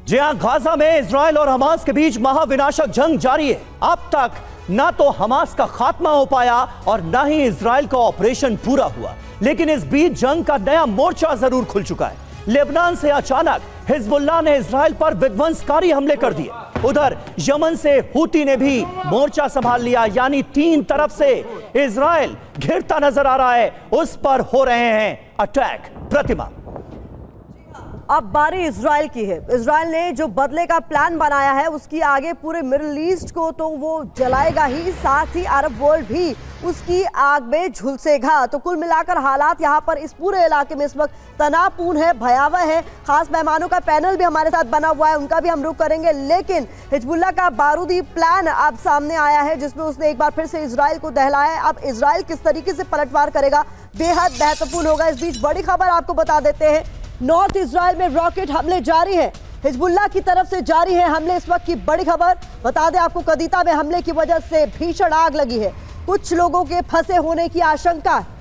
जी हां, गाजा में इजराइल और हमास के बीच महाविनाशक जंग जारी है। अब तक ना तो हमास का खात्मा हो पाया और ना ही इजराइल का ऑपरेशन पूरा हुआ, लेकिन इस बीच जंग का नया मोर्चा जरूर खुल चुका है। लेबनान से अचानक हिजबुल्लाह ने इजराइल पर विध्वंसकारी हमले कर दिए। उधर यमन से हूती ने भी मोर्चा संभाल लिया, यानी तीन तरफ से इजराइल घिरता नजर आ रहा है, उस पर हो रहे हैं अटैक। प्रतिमा, अब बारी इजराइल की है। इजराइल ने जो बदले का प्लान बनाया है उसकी आगे पूरे मिडिल ईस्ट को तो वो जलाएगा ही, साथ ही अरब वर्ल्ड भी उसकी आग में झुलसेगा। तो कुल मिलाकर हालात यहाँ पर इस पूरे इलाके में इस वक्त तनावपूर्ण है, भयावह है। खास मेहमानों का पैनल भी हमारे साथ बना हुआ है, उनका भी हम रुख करेंगे। लेकिन हिजबुल्लाह का बारूदी प्लान अब सामने आया है, जिसमें उसने एक बार फिर से इजराइल को दहलाया। अब इजराइल किस तरीके से पलटवार करेगा, बेहद महत्वपूर्ण होगा। इस बीच बड़ी खबर आपको बता देते हैं, नॉर्थ इजराइल में रॉकेट हमले जारी है, हिजबुल्लाह की तरफ से जारी है हमले। इस वक्त की बड़ी खबर बता दें आपको, कदीता में हमले की वजह से भीषण आग लगी है, कुछ लोगों के फंसे होने की आशंका है।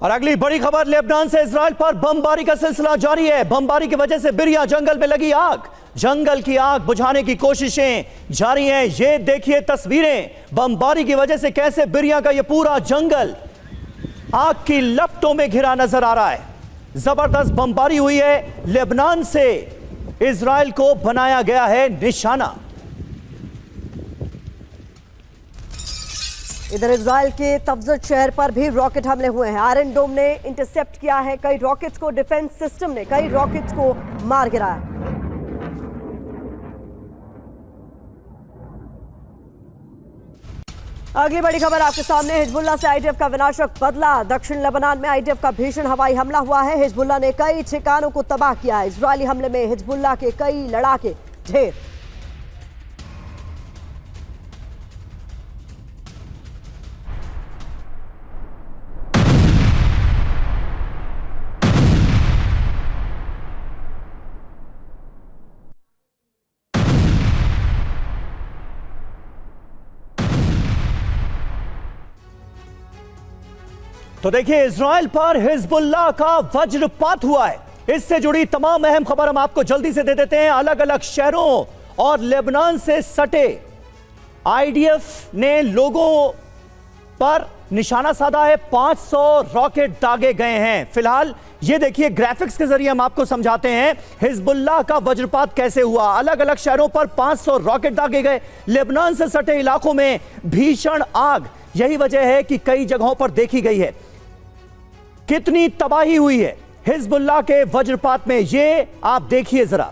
और अगली बड़ी खबर, लेबनान से इजराइल पर बमबारी का सिलसिला जारी है। बमबारी की वजह से बिरिया जंगल में लगी आग, जंगल की आग बुझाने की कोशिशें जारी हैं। ये देखिए तस्वीरें, बमबारी की वजह से कैसे बिरिया का ये पूरा जंगल आग की लपटों में घिरा नजर आ रहा है। जबरदस्त बमबारी हुई है, लेबनान से इजराइल को बनाया गया है निशाना। इधर इजराइल के तफजत शहर पर भी रॉकेट हमले हुए हैं। आयरन डोम ने इंटरसेप्ट किया है कई रॉकेट्स को, डिफेंस सिस्टम ने कई रॉकेट्स को मार गिराया। अगली बड़ी खबर आपके सामने, हिजबुल्लाह से आईडीएफ का विनाशक बदला। दक्षिण लेबनान में आईडीएफ का भीषण हवाई हमला हुआ है, हिजबुल्लाह ने कई ठिकानों को तबाह किया है। इजरायली हमले में हिजबुल्लाह के कई लड़ाके ढेर। तो देखिए, इजराइल पर हिजबुल्लाह का वज्रपात हुआ है। इससे जुड़ी तमाम अहम खबर हम आपको जल्दी से दे देते हैं। अलग अलग शहरों और लेबनान से सटे आईडीएफ ने लोगों पर निशाना साधा है। 500 रॉकेट दागे गए हैं। फिलहाल ये देखिए, ग्राफिक्स के जरिए हम आपको समझाते हैं हिजबुल्लाह का वज्रपात कैसे हुआ। अलग अलग शहरों पर 500 रॉकेट दागे गए। लेबनान से सटे इलाकों में भीषण आग, यही वजह है कि कई जगहों पर देखी गई है। कितनी तबाही हुई है हिजबुल्लाह के वज्रपात में, ये आप देखिए जरा।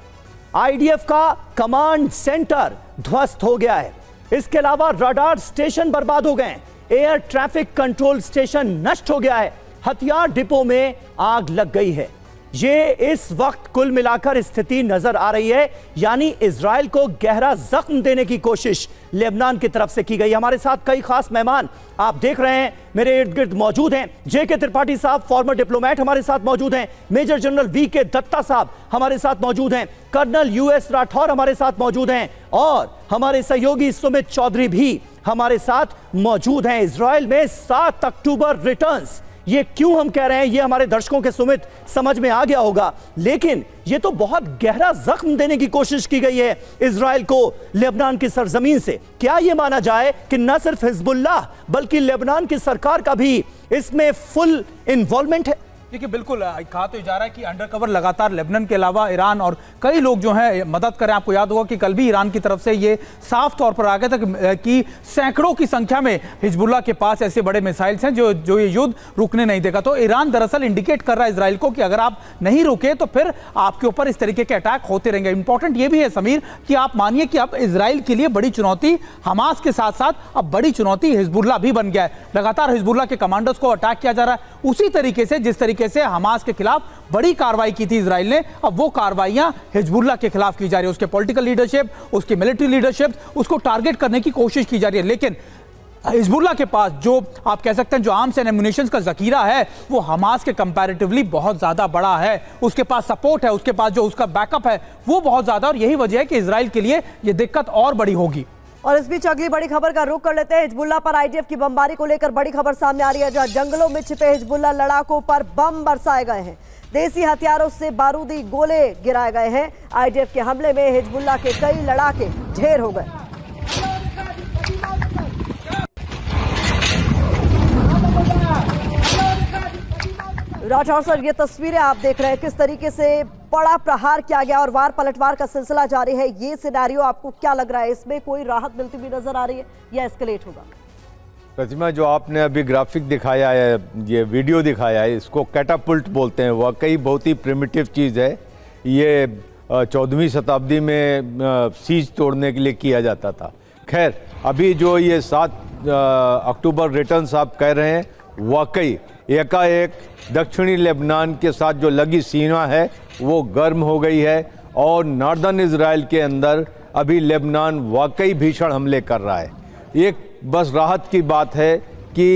आईडीएफ का कमांड सेंटर ध्वस्त हो गया है। इसके अलावा रडार स्टेशन बर्बाद हो गए, एयर ट्रैफिक कंट्रोल स्टेशन नष्ट हो गया है, हथियार डिपो में आग लग गई है। ये इस वक्त कुल मिलाकर स्थिति नजर आ रही है, यानी इजराइल को गहरा जख्म देने की कोशिश लेबनान की तरफ से की गई। हमारे साथ कई खास मेहमान आप देख रहे हैं, मेरे इर्द गिर्द मौजूद हैं। जेके त्रिपाठी साहब फॉर्मर डिप्लोमेट हमारे साथ मौजूद हैं, मेजर जनरल वीके दत्ता साहब हमारे साथ मौजूद हैं, कर्नल यूएस राठौर हमारे साथ मौजूद हैं, और हमारे सहयोगी सुमित चौधरी भी हमारे साथ मौजूद हैं। इजराइल में 7 अक्टूबर रिटर्न्स, ये क्यों हम कह रहे हैं, ये हमारे दर्शकों के सुमित समझ में आ गया होगा, लेकिन ये तो बहुत गहरा जख्म देने की कोशिश की गई है इजराइल को लेबनान की सरजमीन से। क्या ये माना जाए कि न सिर्फ हिजबुल्लाह बल्कि लेबनान की सरकार का भी इसमें फुल इन्वॉल्वमेंट है? देखिए, बिल्कुल कहा तो जा रहा है कि अंडरकवर लगातार लेबनान के अलावा ईरान और कई लोग जो हैं मदद करें। आपको याद होगा कि कल भी ईरान की तरफ से ये साफ तौर पर आ गया था कि सैकड़ों की संख्या में हिजबुल्लाह के पास ऐसे बड़े मिसाइल्स हैं जो ये युद्ध रुकने नहीं देगा। तो ईरान दरअसल इंडिकेट कर रहा है इजराइल को कि अगर आप नहीं रुके तो फिर आपके ऊपर इस तरीके के अटैक होते रहेंगे। इंपॉर्टेंट ये भी है समीर कि आप मानिए कि अब इजराइल के लिए बड़ी चुनौती हमास के साथ साथ अब बड़ी चुनौती हिजबुल्लाह भी बन गया है। लगातार हिजबुल्लाह के कमांडर्स को अटैक किया जा रहा है, उसी तरीके से जिस तरीके से हमास के खिलाफ बड़ी कार्रवाई की थी इजराइल ने, अब वो कार्रवाइयां हिजबुल्लाह के खिलाफ की जा रही है। उसके पॉलिटिकल लीडरशिप, उसकी मिलिट्री लीडरशिप, उसको टारगेट करने की कोशिश की जा रही है। लेकिन हिजबुल्लाह के पास जो आप कह सकते हैं जो आर्म्स एंड एम्युनिशंस का जखीरा है वो हमास के कंपैरेटिवली बहुत ज्यादा बड़ा है। उसके पास सपोर्ट है, उसके पास जो उसका बैकअप है वो बहुत ज्यादा, और यही वजह है कि इजराइल के लिए ये दिक्कत और बड़ी होगी। और इस बीच अगली बड़ी खबर का रुख कर लेते हैं। हिजबुल्लाह पर आईडीएफ की बमबारी को लेकर बड़ी खबर सामने आ रही है, जहां जंगलों में छिपे हिजबुल्लाह लड़ाकों पर बम बरसाए गए हैं। देसी हथियारों से बारूदी गोले गिराए गए हैं। आईडीएफ के हमले में हिजबुल्लाह के कई लड़ाके ढेर हो गए। राठौर सर, ये तस्वीरें आप देख रहे हैं, किस तरीके से बड़ा प्रहार किया गया और वार पलटवार का सिलसिला जारी है। ये सिनेरियो आपको क्या लग रहा है, इसमें कोई राहत मिलती हुई नजर आ रही है या एस्केलेट होगा? प्रतिमा, जो आपने अभी ग्राफिक दिखाया है, ये वीडियो दिखाया है, इसको कैटापुल्ट बोलते हैं। वाकई बहुत ही प्रिमिटिव चीज़ है। ये 14वीं शताब्दी में सीज तोड़ने के लिए किया जाता था। खैर, अभी जो ये 7 अक्टूबर रिटर्न्स आप कह रहे हैं, वाकई एकाएक दक्षिणी लेबनान के साथ जो लगी सीमा है वो गर्म हो गई है और नॉर्दर्न इजराइल के अंदर अभी लेबनान वाकई भीषण हमले कर रहा है। एक बस राहत की बात है कि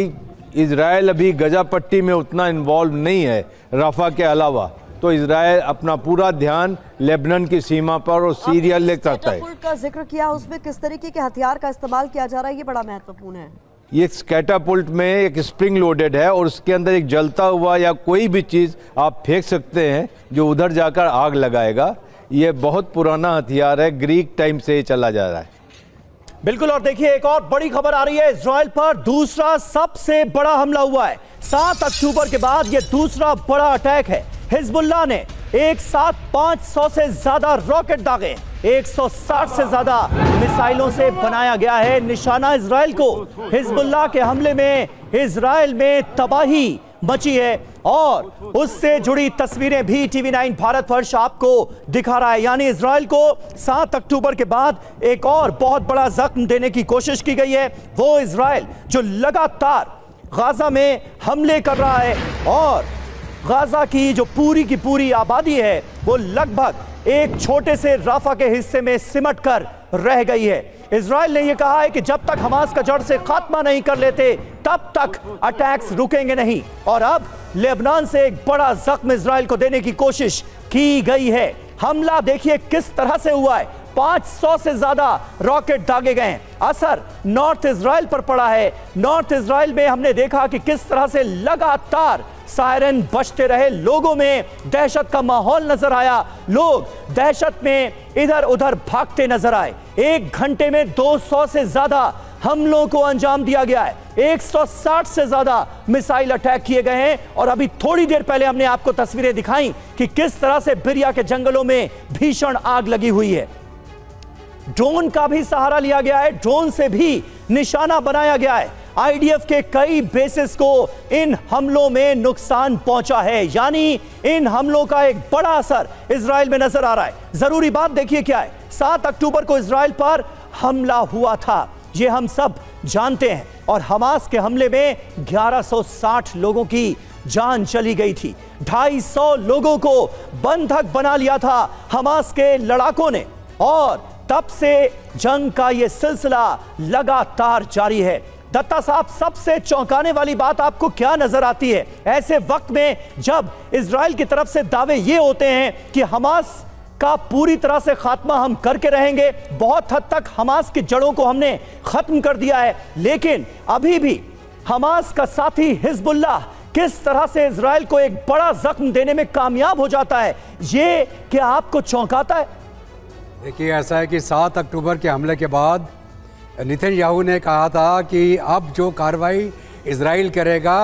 इजराइल अभी गजा पट्टी में उतना इन्वॉल्व नहीं है रफा के अलावा, तो इजराइल अपना पूरा ध्यान लेबनान की सीमा पर और सीरिया ले करता है। का जिक्र किया, उसमें किस तरीके के हथियार का इस्तेमाल किया जा रहा है, ये बड़ा महत्वपूर्ण है। ये कैटापुल्ट में एक स्प्रिंग लोडेड है और उसके अंदर एक जलता हुआ या कोई भी चीज़ आप फेंक सकते हैं जो उधर जाकर आग लगाएगा। ये बहुत पुराना हथियार है, ग्रीक टाइम से चला जा रहा है। बिल्कुल। और देखिए, एक और बड़ी खबर आ रही है, इजराइल पर दूसरा सबसे बड़ा हमला हुआ है। 7 अक्टूबर के बाद यह दूसरा बड़ा अटैक है। हिजबुल्लाह ने एक साथ 500 से ज्यादा रॉकेट दागे, 160 से ज्यादा मिसाइलों से बनाया गया है निशाना इजराइल को। हिजबुल्लाह के हमले में इजराइल में तबाही मची है और उससे जुड़ी तस्वीरें भी TV9 भारतवर्ष आपको दिखा रहा है। यानी इजराइल को 7 अक्टूबर के बाद एक और बहुत बड़ा जख्म देने की कोशिश की गई है। वो इजराइल जो लगातार गाजा में हमले कर रहा है और गाजा की जो पूरी की पूरी आबादी है वो लगभग एक छोटे से राफा के हिस्से में सिमट कर रह गई है। इजराइल ने यह कहा है कि जब तक हमास का जड़ से खात्मा नहीं कर लेते तब तक अटैक्स रुकेंगे नहीं। और अब लेबनान से एक बड़ा जख्म इजराइल को देने की कोशिश की गई है। हमला देखिए किस तरह से हुआ है, 500 से ज्यादा रॉकेट दागे गए हैं। असर नॉर्थ इजराइल पर पड़ा है। नॉर्थ इजराइल में हमने देखा कि किस तरह से लगातार सायरन बजते रहे, लोगों में दहशत का माहौल नजर आया, लोग दहशत में इधर उधर भागते नजर आए। 1 घंटे में 200 से ज्यादा हमलों को अंजाम दिया गया है, 160 से ज्यादा मिसाइल अटैक किए गए हैं। और अभी थोड़ी देर पहले हमने आपको तस्वीरें दिखाई कि किस तरह से बिरिया के जंगलों में भीषण आग लगी हुई है। ड्रोन का भी सहारा लिया गया है, ड्रोन से भी निशाना बनाया गया है। आईडीएफ के कई बेसिस को इन हमलों में नुकसान पहुंचा है, यानी इन हमलों का एक बड़ा असर इजराइल में नजर आ रहा है। जरूरी बात देखिए क्या है, 7 अक्टूबर को इजराइल पर हमला हुआ था, ये हम सब जानते हैं। और हमास के हमले में 1160 लोगों की जान चली गई थी, 250 लोगों को बंधक बना लिया था हमास के लड़ाकों ने। और तब से जंग का यह सिलसिला लगातार जारी है। दत्ता साहब, सबसे चौंकाने वाली बात आपको क्या नजर आती है ऐसे वक्त में जब इजराइल की तरफ से दावे ये होते हैं कि हमास का पूरी तरह से खात्मा हम करके रहेंगे, बहुत हद तक हमास की जड़ों को हमने खत्म कर दिया है, लेकिन अभी भी हमास का साथी हिजबुल्लाह किस तरह से इजराइल को एक बड़ा जख्म देने में कामयाब हो जाता है, ये क्या आपको चौंकाता है? देखिए, ऐसा है कि 7 अक्टूबर के हमले के बाद नेतन्याहू ने कहा था कि अब जो कार्रवाई इजराइल करेगा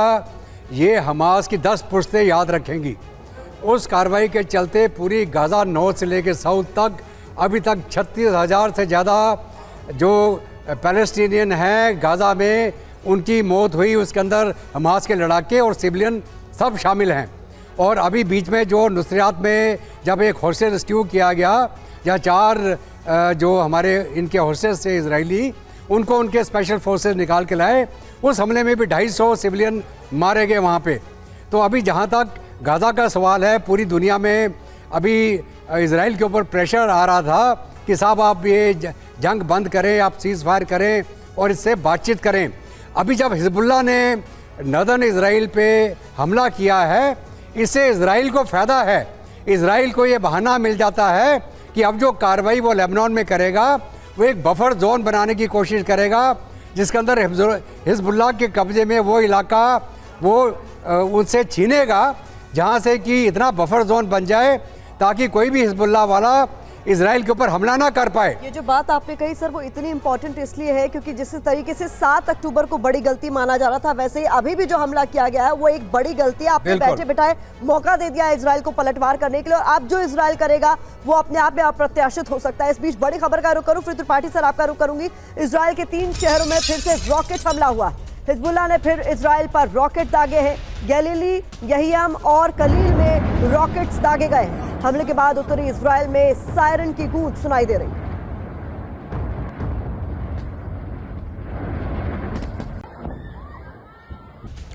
ये हमास की 10 पुश्तें याद रखेंगी। उस कार्रवाई के चलते पूरी गाज़ा नॉर्थ से लेकर साउथ तक अभी तक 36,000 से ज़्यादा जो पैलेस्टीनियन हैं गाज़ा में उनकी मौत हुई। उसके अंदर हमास के लड़ाके और सिविलियन सब शामिल हैं। और अभी बीच में जो नुसरात में जब एक हॉस्टेज रेस्क्यू किया गया, जहाँ 4 जो हमारे इनके हॉस्टेज थे इजरायली, उनको उनके स्पेशल फोर्सेस निकाल के लाए। उस हमले में भी 250 सिविलियन मारे गए वहाँ पे। तो अभी जहाँ तक गाज़ा का सवाल है, पूरी दुनिया में अभी इजराइल के ऊपर प्रेशर आ रहा था कि साहब आप ये जंग बंद करें, आप सीज़ फायर करें और इससे बातचीत करें। अभी जब हिजबुल्लाह ने नॉर्दर्न इजराइल पे हमला किया है, इससे इजराइल को फ़ायदा है। इजराइल को ये बहाना मिल जाता है कि अब जो कार्रवाई वो लेबनान में करेगा वो एक बफर जोन बनाने की कोशिश करेगा जिसके अंदर हिजबुल्लाह के कब्जे में वो इलाका वो उनसे छीनेगा, जहाँ से कि इतना बफर जोन बन जाए ताकि कोई भी हिजबुल्लाह वाला इजराइल के ऊपर हमला ना कर पाए। ये जो बात आपने कही सर वो इतनी इंपॉर्टेंट इसलिए है क्योंकि जिस तरीके से 7 अक्टूबर को बड़ी गलती माना जा रहा था, वैसे ही अभी भी जो हमला किया गया है वो एक बड़ी गलती है। आपने बैठे बिठाए मौका दे दिया इजराइल को पलटवार करने के लिए, और अब जो इजराइल करेगा वो अपने आप में अप्रत्याशित हो सकता है। इस बीच बड़ी खबर का रुख करूं, फिर त्रिपाठी सर आपका रुख करूंगी। इजराइल के 3 शहरों में फिर से रॉकेट हमला हुआ। हिजबुल्लाह ने फिर इजराइल पर रॉकेट दागे हैं। गैलीली, यहियम और कलील में रॉकेट्स दागे गए हैं। हमले के बाद उत्तरी इजराइल में सायरन की गूंज सुनाई दे रही।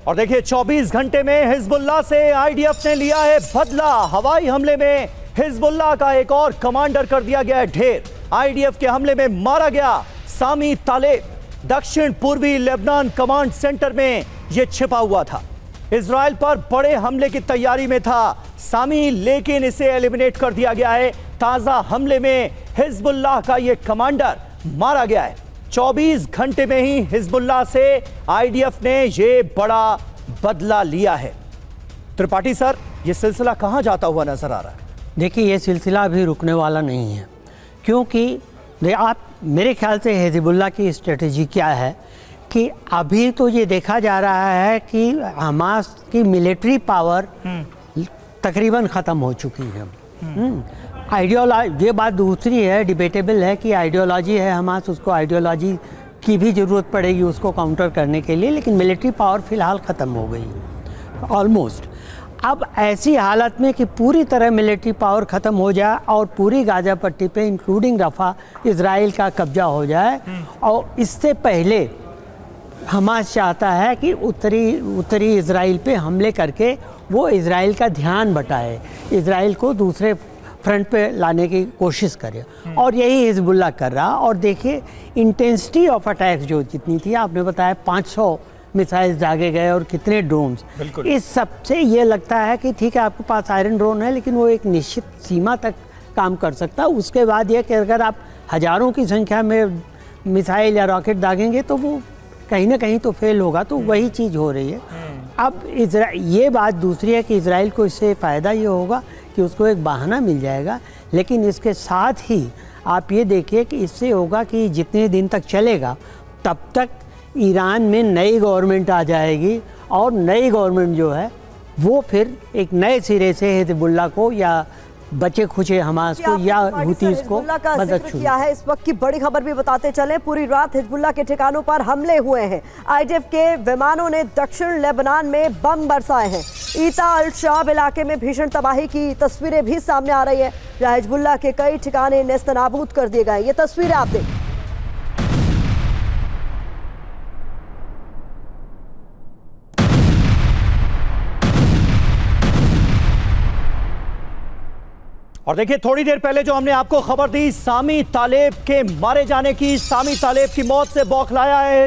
और देखिए 24 घंटे में हिजबुल्लाह से आईडीएफ ने लिया है बदला। हवाई हमले में हिजबुल्लाह का एक और कमांडर कर दिया गया है ढेर। आईडीएफ के हमले में मारा गया सामी तालेब। दक्षिण पूर्वी लेबनान कमांड सेंटर में यह छिपा हुआ था। इजराइल पर बड़े हमले की तैयारी में था सामी, लेकिन इसे एलिमिनेट कर दिया गया है। ताजा हमले में हिजबुल्लाह का यह कमांडर मारा गया है। 24 घंटे में ही हिजबुल्लाह से आईडीएफ ने यह बड़ा बदला लिया है। त्रिपाठी सर, यह सिलसिला कहां जाता हुआ नजर आ रहा है? देखिए, यह सिलसिला अभी रुकने वाला नहीं है, क्योंकि आप मेरे ख्याल से हिजबुल्लाह की स्ट्रेटजी क्या है कि अभी तो ये देखा जा रहा है कि हमास की मिलिट्री पावर तकरीबन ख़त्म हो चुकी है। आइडियोलॉजी, ये बात दूसरी है, डिबेटेबल है कि आइडियोलॉजी है हमास, उसको आइडियोलॉजी की भी ज़रूरत पड़ेगी उसको काउंटर करने के लिए, लेकिन मिलिट्री पावर फ़िलहाल ख़त्म हो गई ऑलमोस्ट। अब ऐसी हालत में कि पूरी तरह मिलिट्री पावर ख़त्म हो जाए और पूरी गाज़ा पट्टी पे इंक्लूडिंग रफ़ा इजराइल का कब्जा हो जाए, और इससे पहले हमास चाहता है कि उत्तरी इजराइल पे हमले करके वो इजराइल का ध्यान बटाए, इजराइल को दूसरे फ्रंट पे लाने की कोशिश करे, और यही हिजबुल्लाह कर रहा। और देखिए इंटेंसिटी ऑफ अटैक्स जो जितनी थी, आपने बताया 500 मिसाइल्स दागे गए और कितने ड्रोन्स, इस सब से ये लगता है कि ठीक है आपके पास आयरन ड्रोन है लेकिन वो एक निश्चित सीमा तक काम कर सकता है। उसके बाद ये कि अगर आप हज़ारों की संख्या में मिसाइल या रॉकेट दागेंगे तो वो कहीं ना कहीं तो फेल होगा। तो वही चीज़ हो रही है। अब ये बात दूसरी है कि इजराइल को इससे फ़ायदा ये होगा कि उसको एक बहाना मिल जाएगा, लेकिन इसके साथ ही आप ये देखिए कि इससे होगा कि जितने दिन तक चलेगा तब तक ईरान में नई गवर्नमेंट आ जाएगी, और नई गवर्नमेंट जो है वो फिर एक नए सिरे से हिजबुल्लाह को या बचे खुचे हमास को या हुतीस को मदद किया है। इस वक्त की बड़ी खबर भी बताते चलें, पूरी रात हिजबुल्लाह के ठिकानों पर हमले हुए हैं। आईडीएफ के विमानों ने दक्षिण लेबनान में बम बरसाए हैं। ईता अल शाब इलाके में भीषण तबाही की तस्वीरें भी सामने आ रही है, जहां हिजबुल्लाह के कई ठिकाने नेस्तनाबूद कर दिए गए। ये तस्वीरें आप देखें। और देखिए थोड़ी देर पहले जो हमने आपको खबर दी सामी तालेब के मारे जाने की, सामी तालेब की मौत से बौखलाया है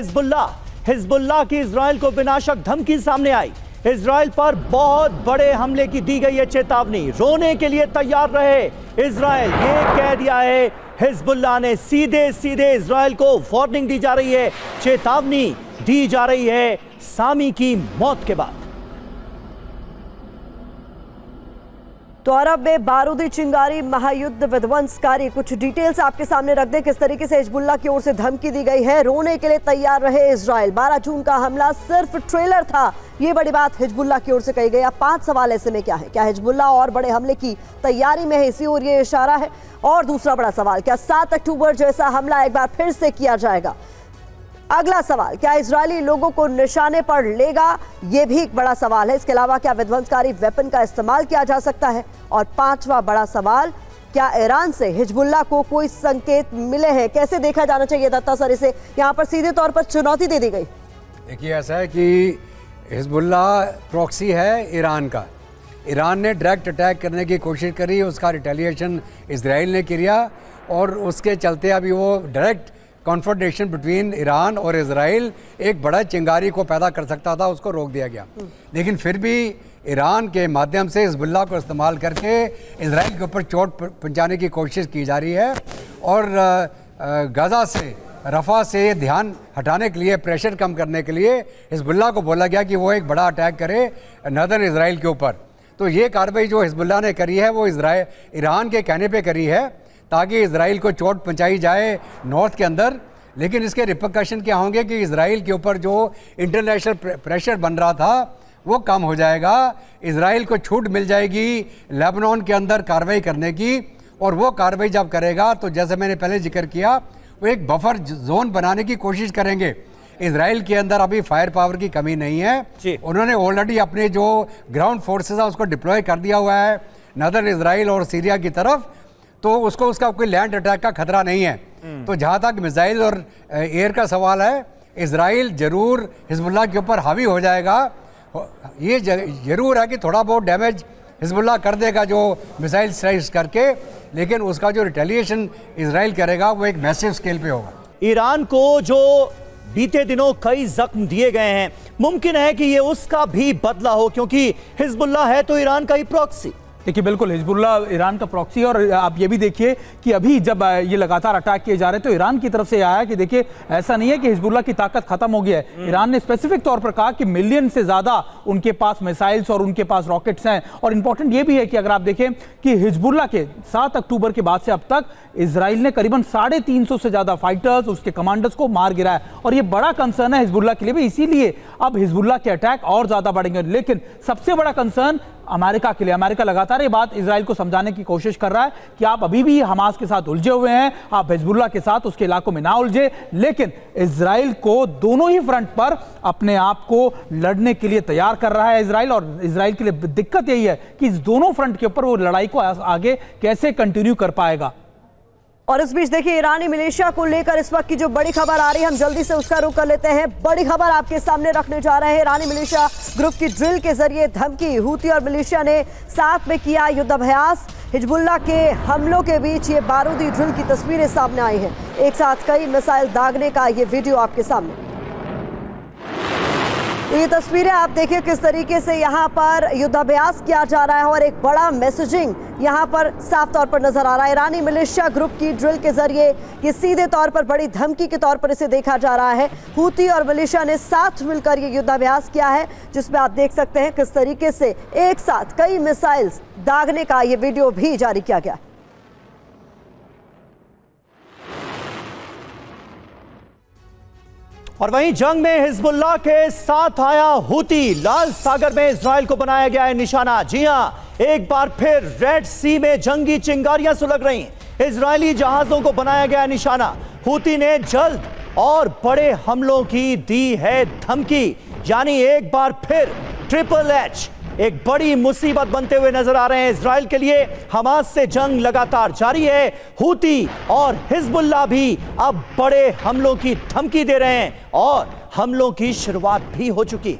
हिजबुल्लाह की इजराइल को विनाशक धमकी सामने आई। इजराइल पर बहुत बड़े हमले की दी गई है चेतावनी। रोने के लिए तैयार रहे इजराइल, ये कह दिया है हिजबुल्लाह ने। सीधे सीधे इजराइल को वार्निंग दी जा रही है, चेतावनी दी जा रही है सामी की मौत के बाद। तो अरब में बारूदी चिंगारी महायुद्ध विध्वंसकारी, कुछ डिटेल्स आपके सामने रख दें किस तरीके से हिजबुल्लाह की ओर से धमकी दी गई है। रोने के लिए तैयार रहे इजराइल। 12 जून का हमला सिर्फ ट्रेलर था, ये बड़ी बात हिजबुल्लाह की ओर से कही गई। अब 5 सवाल ऐसे में क्या है, क्या हिजबुल्लाह और बड़े हमले की तैयारी में है, इसी ओर ये इशारा है। और दूसरा बड़ा सवाल, क्या 7 अक्टूबर जैसा हमला एक बार फिर से किया जाएगा? अगला सवाल, क्या इजरायली लोगों को निशाने पर लेगा? यह भी एक बड़ा सवाल है। इसके अलावा क्या विध्वंसकारी वेपन का इस्तेमाल किया जा सकता है? और 5वां बड़ा सवाल, क्या ईरान से हिजबुल्लाह को कोई संकेत मिले हैं? कैसे देखा जाना चाहिए दत्ता सर इसे? यहाँ पर सीधे तौर पर चुनौती दे दी गई। देखिए ऐसा है कि हिजबुल्लाह प्रॉक्सी है ईरान का। ईरान ने डायरेक्ट अटैक करने की कोशिश करी, उसका रिटेलिएशन इजराइल ने किया, और उसके चलते अभी वो डायरेक्ट कॉन्फ्रंटेशन बिटवीन ईरान और इजराइल एक बड़ा चिंगारी को पैदा कर सकता था, उसको रोक दिया गया। लेकिन फिर भी ईरान के माध्यम से हिजबुल्लाह को इस्तेमाल करके इजराइल के ऊपर चोट पहुंचाने की कोशिश की जा रही है। और गाज़ा से, रफ़ा से ध्यान हटाने के लिए, प्रेशर कम करने के लिए हिजबुल्लाह को बोला गया कि वो एक बड़ा अटैक करे नॉर्दर्न इजराइल के ऊपर। तो ये कार्रवाई जो हिजबुल्लाह ने करी है वो ईरान के कहने पे करी है ताकि इजराइल को चोट पहुंचाई जाए नॉर्थ के अंदर। लेकिन इसके रिपरकशन क्या होंगे कि इजराइल के ऊपर जो इंटरनेशनल प्रेशर बन रहा था वो कम हो जाएगा, इजराइल को छूट मिल जाएगी लेबनान के अंदर कार्रवाई करने की। और वो कार्रवाई जब करेगा तो जैसे मैंने पहले जिक्र किया, वो एक बफर जोन बनाने की कोशिश करेंगे। इजराइल के अंदर अभी फायर पावर की कमी नहीं है, उन्होंने ऑलरेडी अपने जो ग्राउंड फोर्सेस है उसको डिप्लॉय कर दिया हुआ है नॉर्दर्न इजराइल और सीरिया की तरफ, तो उसका कोई लैंड अटैक का खतरा नहीं है। तो जहाँ तक मिसाइल और एयर का सवाल है, इजराइल जरूर हिजबुल्लाह के ऊपर हावी हो जाएगा। ये जरूर है कि थोड़ा बहुत डैमेज हिजबुल्लाह कर देगा जो मिसाइल स्ट्राइक्स करके, लेकिन उसका जो रिटेलिएशन इजराइल करेगा वो एक मैसिव स्केल पे होगा। ईरान को जो बीते दिनों कई जख्म दिए गए हैं, मुमकिन है कि ये उसका भी बदला हो, क्योंकि हिजबुल्लाह है तो ईरान का ही प्रॉक्सी। देखिए बिल्कुल हिजबुल्लाह ईरान का प्रॉक्सी, और आप ये भी देखिए कि अभी जब ये लगातार अटैक किए जा रहे हैं तो ईरान की तरफ से आया कि देखिए ऐसा नहीं है कि हिजबुल्लाह की ताकत खत्म हो गई है। ईरान ने स्पेसिफिक तौर पर कहा कि मिलियन से ज्यादा उनके पास मिसाइल्स और उनके पास रॉकेट्स हैं। और इंपॉर्टेंट ये भी है कि अगर आप देखें कि हिजबुल्लाह के 7 अक्टूबर के बाद से अब तक इजराइल ने करीबन 350 से ज्यादा फाइटर्स, उसके कमांडर्स को मार गिराया, और ये बड़ा कंसर्न है हिजबुल्लाह के लिए भी। इसीलिए अब हिजबुल्लाह के अटैक और ज्यादा बढ़ेंगे। लेकिन सबसे बड़ा कंसर्न अमेरिका के लिए, अमेरिका लगातार ये बात इजराइल को समझाने की कोशिश कर रहा है कि आप अभी भी हमास के साथ उलझे हुए हैं, आप हिजबुल्लाह के साथ उसके इलाकों में ना उलझे। लेकिन इजराइल को दोनों ही फ्रंट पर अपने आप को लड़ने के लिए तैयार कर रहा है इजराइल, और इजराइल के लिए दिक्कत यही है कि इस दोनों फ्रंट के ऊपर वो लड़ाई को आगे कैसे कंटिन्यू कर पाएगा। और इस बीच देखिए ईरानी मिलिशिया को लेकर इस वक्त की जो बड़ी खबर आ रही है, हम जल्दी से उसका रुख कर लेते हैं। बड़ी खबर आपके सामने रखने जा रहे हैं। ईरानी मिलिशिया ग्रुप की ड्रिल के जरिए धमकी, हूती और मिलिशिया ने साथ में किया युद्धाभ्यास। हिजबुल्लाह के हमलों के बीच ये बारूदी ड्रिल की तस्वीरें सामने आई हैं। एक साथ कई मिसाइल दागने का ये वीडियो आपके सामने। ये तस्वीरें आप देखिए किस तरीके से यहाँ पर युद्धाभ्यास किया जा रहा है, और एक बड़ा मैसेजिंग यहाँ पर साफ तौर पर नजर आ रहा है। ईरानी मिलिशिया ग्रुप की ड्रिल के जरिए ये सीधे तौर पर बड़ी धमकी के तौर पर इसे देखा जा रहा है। हूती और मिलिशिया ने साथ मिलकर ये युद्धाभ्यास किया है, जिसमें आप देख सकते हैं किस तरीके से एक साथ कई मिसाइल्स दागने का ये वीडियो भी जारी किया गया। और वहीं जंग में हिजबुल्लाह के साथ आया हूती। लाल सागर में इजराइल को बनाया गया है निशाना। जी हां, एक बार फिर रेड सी में जंगी चिंगारियां सुलग रही। इजरायली जहाजों को बनाया गया है निशाना। हूती ने जल्द और बड़े हमलों की दी है धमकी, यानी एक बार फिर ट्रिपल एच एक बड़ी मुसीबत बनते हुए नजर आ रहे हैं इजराइल के लिए। हमास से जंग लगातार जारी है। हूती और हिजबुल्लाह भी अब बड़े हमलों की धमकी दे रहे हैं, और हमलों की शुरुआत भी हो चुकी।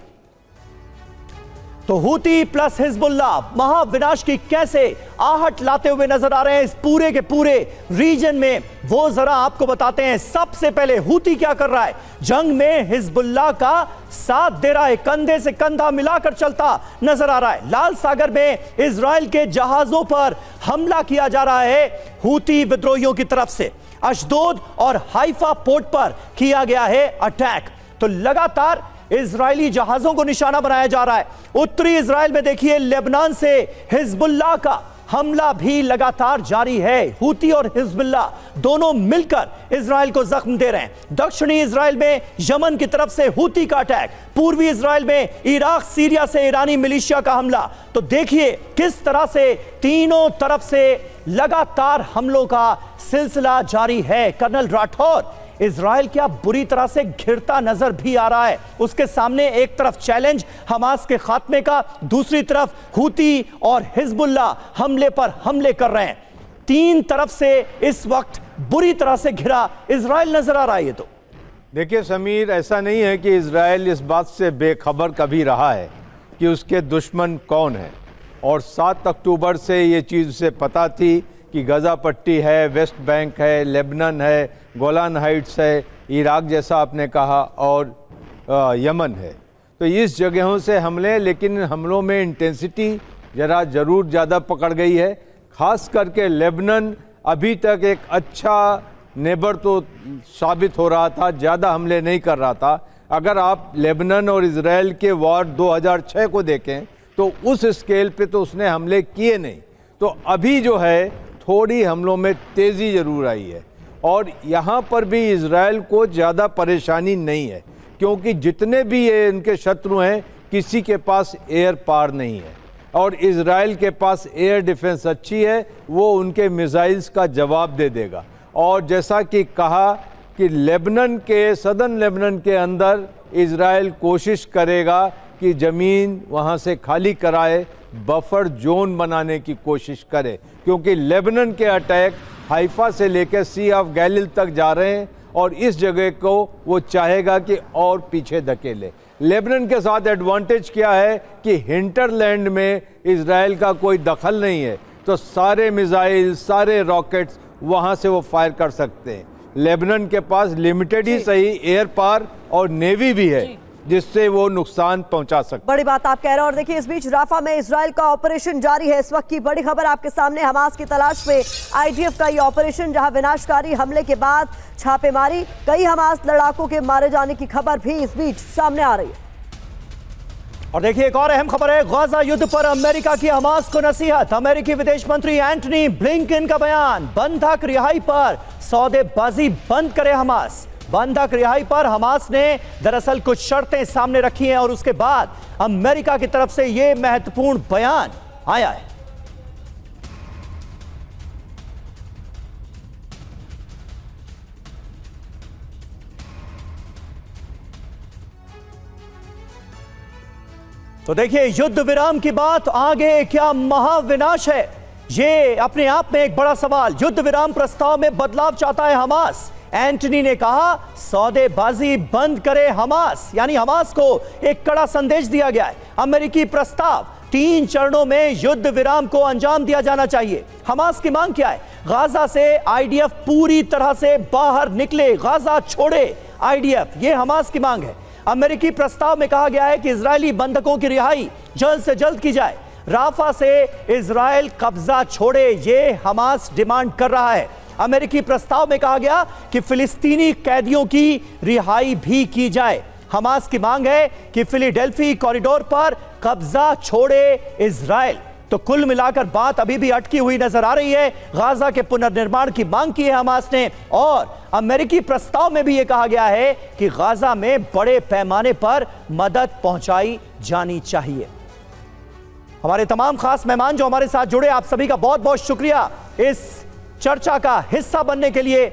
तो हूती प्लस हिजबुल्लाह महाविनाश की कैसे आहट लाते हुए नजर आ रहे हैं इस पूरे के पूरे रीजन में, वो जरा आपको बताते हैं। सबसे पहले हूती क्या कर रहा है? जंग में हिजबुल्लाह का साथ दे रहा है, कंधे से कंधा मिलाकर चलता नजर आ रहा है। लाल सागर में इजराइल के जहाजों पर हमला किया जा रहा है हूती विद्रोहियों की तरफ से। अशदोद और हाइफा पोर्ट पर किया गया है अटैक। तो लगातार इजरायली जहाजों को निशाना बनाया जा रहा है। उत्तरी इजराइल में देखिए लेबनान से हिजबुल्लाह का हमला भी लगातार जारी है। हूती और हिजबुल्लाह दोनों मिलकर इजराइल को जख्म दे रहे हैं। दक्षिणी इजराइल में यमन की तरफ से हूती का अटैक, पूर्वी इजराइल में इराक सीरिया से ईरानी मिलिशिया का हमला। तो देखिए किस तरह से तीनों तरफ से लगातार हमलों का सिलसिला जारी है। कर्नल राठौर, इजराइल क्या बुरी तरह से घिरता नजर भी आ रहा है। उसके सामने एक तरफ चैलेंज हमास के खात्मे का, दूसरी तरफ हूती और हिजबुल्लाह हमले पर हमले कर रहे हैं। तीन तरफ से इस वक्त बुरी तरह से घिरा इजराइल नजर आ रहा है। ये तो देखिए समीर, ऐसा नहीं है कि इजराइल इस बात से बेखबर कभी रहा है कि उसके दुश्मन कौन है, और 7 अक्टूबर से ये चीज़ उसे पता थी कि गज़ा पट्टी है, वेस्ट बैंक है, लेबनान है, गोलान हाइट्स है, इराक जैसा आपने कहा, और यमन है। तो इस जगहों से हमले, लेकिन हमलों में इंटेंसिटी ज़रूर ज़्यादा पकड़ गई है। ख़ास करके लेबनान अभी तक एक अच्छा नेबर तो साबित हो रहा था, ज़्यादा हमले नहीं कर रहा था। अगर आप लेबनान और इजराइल के वॉर 2006 को देखें तो उस स्केल पे तो उसने हमले किए नहीं। तो अभी जो है थोड़ी हमलों में तेज़ी ज़रूर आई है, और यहाँ पर भी इजराइल को ज़्यादा परेशानी नहीं है, क्योंकि जितने भी ये इनके शत्रु हैं किसी के पास एयर पार नहीं है, और इजराइल के पास एयर डिफेंस अच्छी है, वो उनके मिसाइल्स का जवाब दे देगा। और जैसा कि कहा कि लेबनान के सदर्न लेबनान के अंदर इजराइल कोशिश करेगा कि ज़मीन वहाँ से खाली कराए, बफर जोन बनाने की कोशिश करे, क्योंकि लेबनान के अटैक हाइफा से लेकर सी ऑफ गैलिल तक जा रहे हैं, और इस जगह को वो चाहेगा कि और पीछे धकेले। लेबनान के साथ एडवांटेज क्या है कि हिंटरलैंड में इजराइल का कोई दखल नहीं है, तो सारे मिसाइल, सारे रॉकेट्स वहाँ से वो फायर कर सकते हैं। लेबनान के पास लिमिटेड ही सही एयर पावर और नेवी भी है, जिससे वो नुकसान पहुंचा सकते। बड़ी बात आप कह रहे हैं। और देखिए, इस बीच राफा में इजराइल का ऑपरेशन जारी है। इस वक्त की बड़ी खबर आपके सामने, हमास की तलाश में आईडीएफ का ये ऑपरेशन, जहां विनाशकारी हमले के बाद छापेमारी, कई हमास लड़ाकों के मारे जाने की खबर भी इस बीच सामने आ रही है। और देखिए, एक और अहम खबर है, गाजा युद्ध पर अमेरिका की हमास को नसीहत। अमेरिकी विदेश मंत्री एंटनी ब्लिंकन का बयान, बंधक रिहाई पर सौदेबाजी बंद करे हमास। बंधक रिहाई पर हमास ने दरअसल कुछ शर्तें सामने रखी हैं, और उसके बाद अमेरिका की तरफ से यह महत्वपूर्ण बयान आया है। तो देखिए, युद्ध विराम की बात, आगे क्या महाविनाश है, ये अपने आप में एक बड़ा सवाल। युद्ध विराम प्रस्ताव में बदलाव चाहता है हमास। एंटनी ने कहा सौदेबाजी बंद करे हमास, यानी हमास को एक कड़ा संदेश दिया गया है। अमेरिकी प्रस्ताव, 3 चरणों में युद्ध विराम को अंजाम दिया जाना चाहिए। हमास की मांग क्या है? गाजा से आईडीएफ पूरी तरह से बाहर निकले, गाजा छोड़े आईडीएफ, ये हमास की मांग है। अमेरिकी प्रस्ताव में कहा गया है कि इजरायली बंधकों की रिहाई जल्द से जल्द की जाए। राफा से इजराइल कब्जा छोड़े, ये हमास डिमांड कर रहा है। अमेरिकी प्रस्ताव में कहा गया कि फिलिस्तीनी कैदियों की रिहाई भी की जाए। हमास की मांग है कि फिलाडेल्फी कॉरिडोर पर कब्जा छोड़े इजराइल। तो कुल मिलाकर बात अभी भी अटकी हुई नजर आ रही है। गाजा के पुनर्निर्माण की मांग की है हमास ने, और अमेरिकी प्रस्ताव में भी यह कहा गया है कि गाजा में बड़े पैमाने पर मदद पहुंचाई जानी चाहिए। हमारे तमाम खास मेहमान जो हमारे साथ जुड़े, आप सभी का बहुत बहुत शुक्रिया इस चर्चा का हिस्सा बनने के लिए।